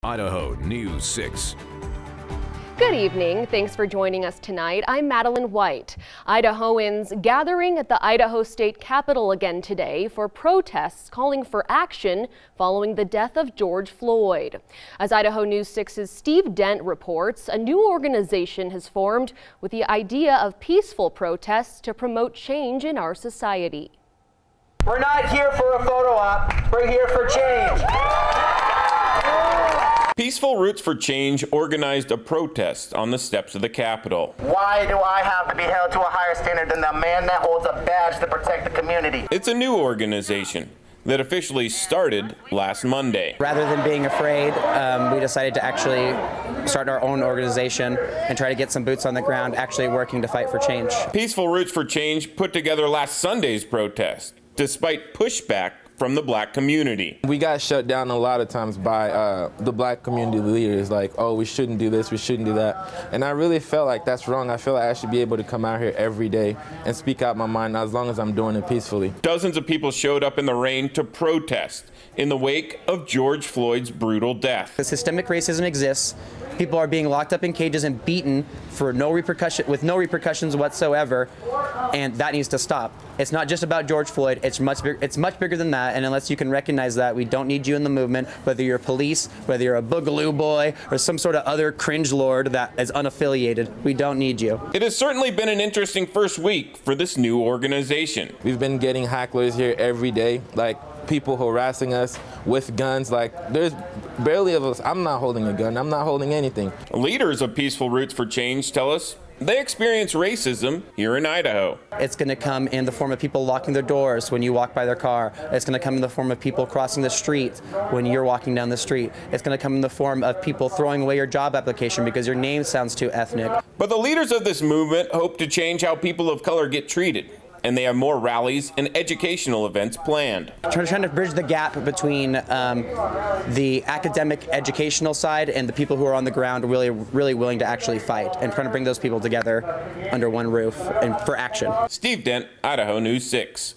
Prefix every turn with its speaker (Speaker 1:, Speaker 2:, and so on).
Speaker 1: Idaho News 6.
Speaker 2: Good evening. Thanks for joining us tonight. I'm Madeline White. Idahoans gathering at the Idaho State Capitol again today for protests calling for action following the death of George Floyd. As Idaho News 6's Steve Dent reports, a new organization has formed with the idea of peaceful protests to promote change in our society.
Speaker 3: We're not here for a photo op. We're here for change.
Speaker 4: Peaceful Roots for Change organized a protest on the steps of the Capitol.
Speaker 3: Why do I have to be held to a higher standard than the man that holds a badge to protect the community?
Speaker 4: It's a new organization that officially started last Monday.
Speaker 5: Rather than being afraid, we decided to actually start our own organization and try to get some boots on the ground, actually working to fight for change.
Speaker 4: Peaceful Roots for Change put together last Sunday's protest, despite pushback from the black community.
Speaker 6: We got shut down a lot of times by the black community leaders, like, oh, we shouldn't do this, we shouldn't do that. And I really felt like that's wrong. I feel like I should be able to come out here every day and speak out my mind as long as I'm doing it peacefully.
Speaker 4: Dozens of people showed up in the rain to protest in the wake of George Floyd's brutal death.
Speaker 5: The systemic racism exists. People are being locked up in cages and beaten for with no repercussions whatsoever, and that needs to stop. It's not just about George Floyd. It's much bigger than that, and unless you can recognize that, we don't need you in the movement, whether you're police, whether you're a boogaloo boy, or some sort of other cringe lord that is unaffiliated. We don't need you.
Speaker 4: It has certainly been an interesting first week for this new organization.
Speaker 6: We've been getting hecklers here every day, like people harassing us with guns. Like, there's barely of us. I'm not holding a gun. I'm not holding anything.
Speaker 4: Leaders of Peaceful Roots for Change tell us they experience racism here in Idaho.
Speaker 5: It's going to come in the form of people locking their doors when you walk by their car. It's going to come in the form of people crossing the street when you're walking down the street. It's going to come in the form of people throwing away your job application because your name sounds too ethnic.
Speaker 4: But the leaders of this movement hope to change how people of color get treated, and they have more rallies and educational events planned.
Speaker 5: Trying to bridge the gap between the academic educational side and the people who are on the ground really willing to actually fight, and trying to bring those people together under one roof and for action.
Speaker 4: Steve Dent, Idaho News 6.